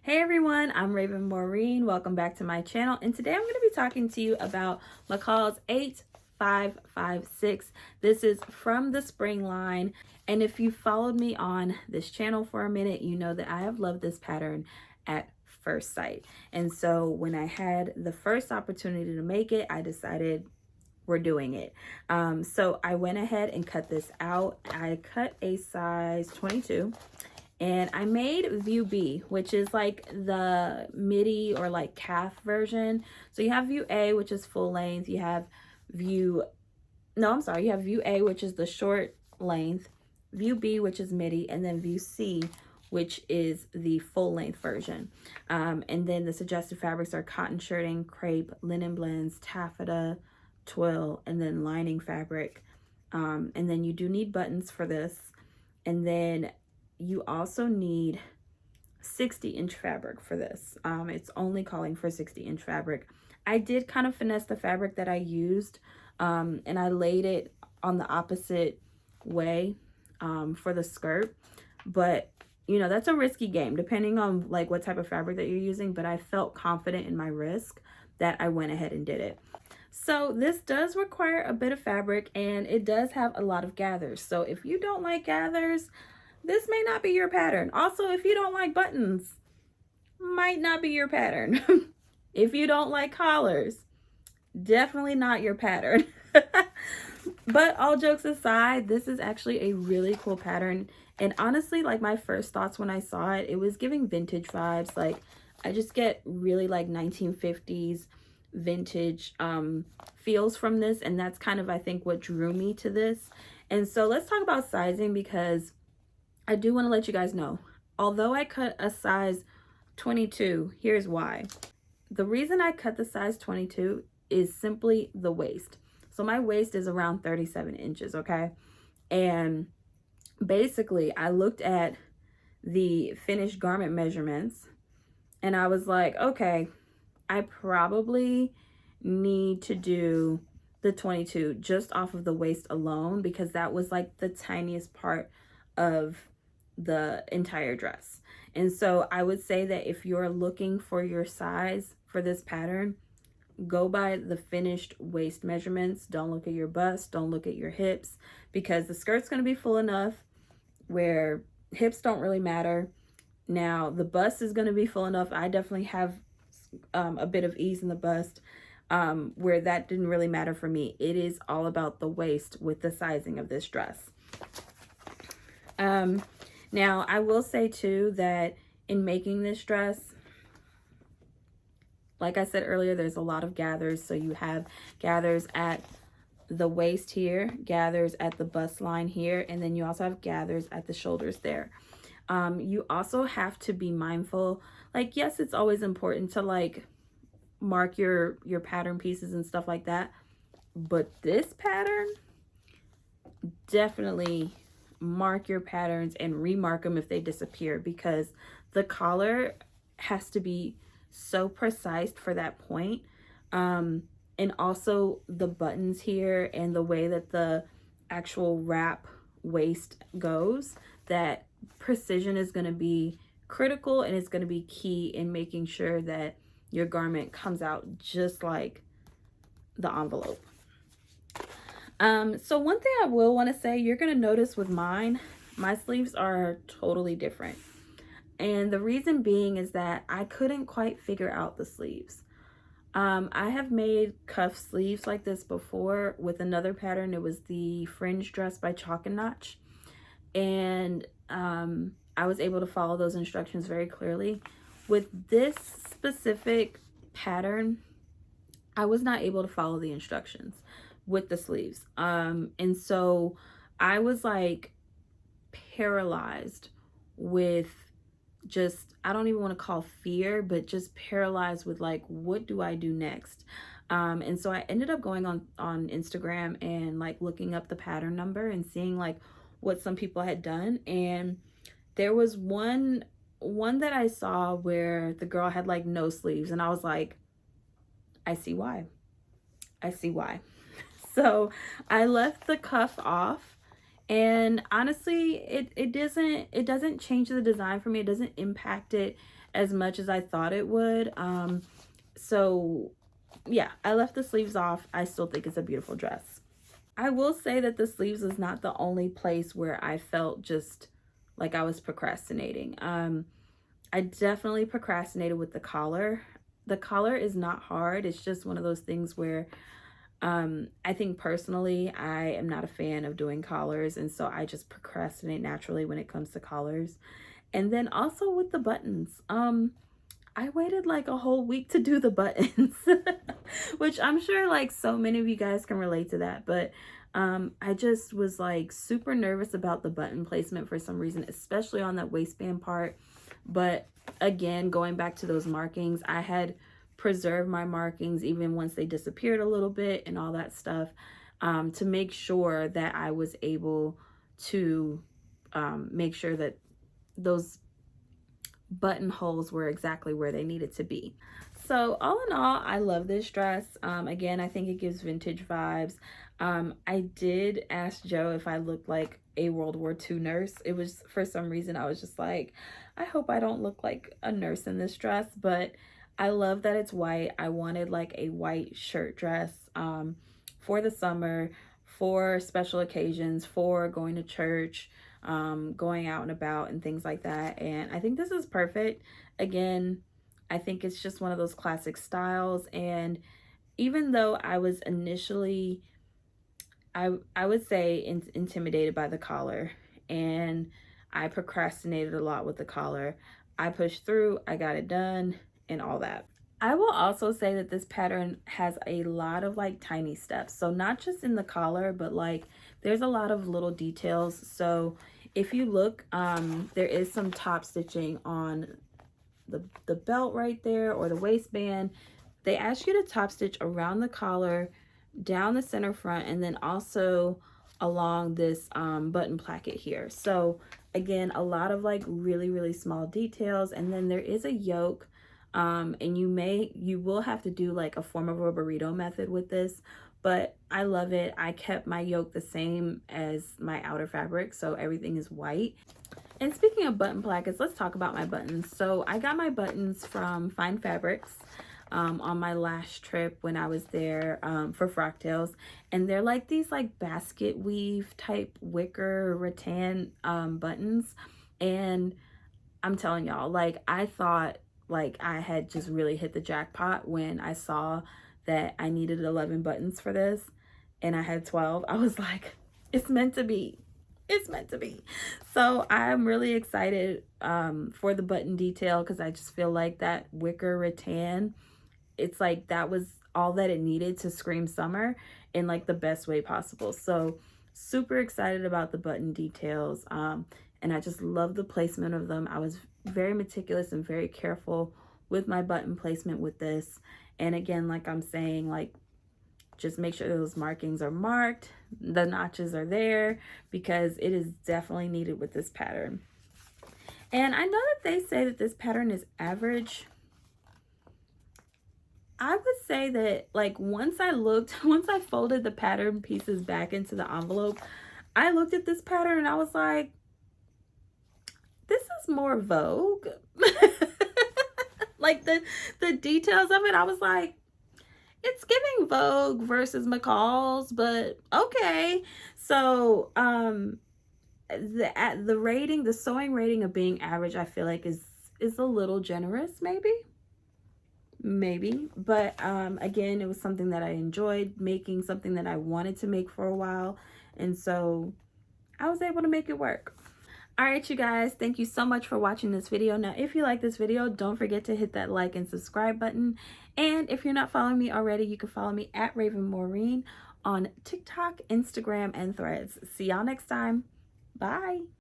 Hey everyone, I'm Raven Maureen. Welcome back to my channel. And today I'm going to be talking to you about McCall's 8556. This is from the spring line. And if you followed me on this channel for a minute, you know that I have loved this pattern at first sight. And so when I had the first opportunity to make it, I decided we're doing it. So I went ahead and cut this out. I cut a size 22. And I made view B, which is like the midi or like calf version. So you have view A, which is full length. You have you have view A, which is the short length, view B, which is midi, and then view C, which is the full length version. And then the suggested fabrics are cotton shirting, crepe, linen blends, taffeta, twill, and then lining fabric. And then you do need buttons for this. And then you also need 60-inch fabric for this. It's only calling for 60-inch fabric. I did kind of finesse the fabric that I used, and I laid it on the opposite way for the skirt. But you know, that's a risky game depending on like what type of fabric that you're using, but I felt confident in my risk that I went ahead and did it. So this does require a bit of fabric, and it does have a lot of gathers. So if you don't like gathers, this may not be your pattern. Also, if you don't like buttons, might not be your pattern. If you don't like collars, definitely not your pattern. But all jokes aside, this is actually a really cool pattern. And honestly, like my first thoughts when I saw it, it was giving vintage vibes. Like I just get really like 1950s vintage feels from this. And that's kind of, I think, what drew me to this. And so let's talk about sizing, because I do want to let you guys know, although I cut a size 22, here's why. The reason I cut the size 22 is simply the waist. So my waist is around 37 inches, okay? And basically, I looked at the finished garment measurements and I was like, okay, I probably need to do the 22 just off of the waist alone, because that was like the tiniest part of the entire dress. And so I would say that if you're looking for your size for this pattern, go by the finished waist measurements. Don't look at your bust, don't look at your hips, because the skirt's going to be full enough where hips don't really matter. Now the bust is going to be full enough. I definitely have a bit of ease in the bust, where that didn't really matter for me. It is all about the waist with the sizing of this dress. Now, I will say too that in making this dress, like I said earlier, there's a lot of gathers. So you have gathers at the waist here, gathers at the bust line here, and then you also have gathers at the shoulders there. You also have to be mindful, like, yes, it's always important to like mark your pattern pieces and stuff like that. But this pattern, definitely mark your patterns and remark them if they disappear, because the collar has to be so precise for that point. And also the buttons here and the way that the actual wrap waist goes, that precision is going to be critical, and it's going to be key in making sure that your garment comes out just like the envelope. So one thing I will want to say, you're going to notice with mine, my sleeves are totally different. And the reason being is that I couldn't quite figure out the sleeves. I have made cuff sleeves like this before with another pattern. It was the fringe dress by Chalk and Notch. And I was able to follow those instructions very clearly. With this specific pattern, I was not able to follow the instructions with the sleeves. And so I was like paralyzed with just, I don't even want to call fear, but just paralyzed with like, what do I do next? And so I ended up going on Instagram and like looking up the pattern number and seeing like what some people had done. And there was one that I saw where the girl had like no sleeves, and I was like, I see why. I see why. So I left the cuff off, and honestly, it doesn't change the design for me. It doesn't impact it as much as I thought it would. So yeah, I left the sleeves off. I still think it's a beautiful dress. I will say that the sleeves is not the only place where I felt just like I was procrastinating. I definitely procrastinated with the collar. The collar is not hard. It's just one of those things where I think personally I am not a fan of doing collars, and so I just procrastinate naturally when it comes to collars. And then also with the buttons. I waited like a whole week to do the buttons, which I'm sure like so many of you guys can relate to that. But I just was like super nervous about the button placement for some reason, especially on that waistband part. But again, going back to those markings, I had preserved my markings even once they disappeared a little bit and all that stuff, to make sure that I was able to make sure that those buttonholes were exactly where they needed to be. So all in all, I love this dress. Again, I think it gives vintage vibes. I did ask Joe if I looked like a World War II nurse. It was, for some reason, I was just like, I hope I don't look like a nurse in this dress, but I love that it's white. I wanted like a white shirt dress for the summer, for special occasions, for going to church, going out and about and things like that. And I think this is perfect. Again, I think it's just one of those classic styles. And even though I was initially, I would say intimidated by the collar, and I procrastinated a lot with the collar, I pushed through, I got it done and all that. I will also say that this pattern has a lot of like tiny steps. So not just in the collar, but like there's a lot of little details. So if you look, there is some top stitching on the belt right there, or the waistband. They ask you to top stitch around the collar, down the center front, and then also along this button placket here. So again, a lot of like really small details. And then there is a yoke, and you will have to do like a form of a burrito method with this, but I love it. I kept my yoke the same as my outer fabric, so everything is white. And speaking of button plackets, let's talk about my buttons. So I got my buttons from Fine Fabrics on my last trip when I was there for Frocktails, and they're like these like basket weave type wicker rattan buttons. And I'm telling y'all, like I thought like I had just really hit the jackpot when I saw that I needed 11 buttons for this and I had 12. I was like, it's meant to be. It's meant to be. So I'm really excited for the button detail, because I just feel like that wicker rattan, it's like that was all that it needed to scream summer in like the best way possible. So super excited about the button details, and I just love the placement of them. I was very meticulous and very careful with my button placement with this. And again, like I'm saying, like just make sure those markings are marked, the notches are there, because it is definitely needed with this pattern. And I know that they say that this pattern is average. I would say that like once I folded the pattern pieces back into the envelope, I looked at this pattern and I was like, this is more Vogue. Like the details of it, I was like, it's giving Vogue versus McCall's, but okay. So the rating, the sewing rating of being average, I feel like is a little generous, maybe. But again, it was something that I enjoyed making, something that I wanted to make for a while, and so I was able to make it work. All right, you guys, thank you so much for watching this video. Now, if you like this video, don't forget to hit that like and subscribe button. And if you're not following me already, you can follow me at Raven Maureen on TikTok, Instagram, and Threads. See y'all next time. Bye.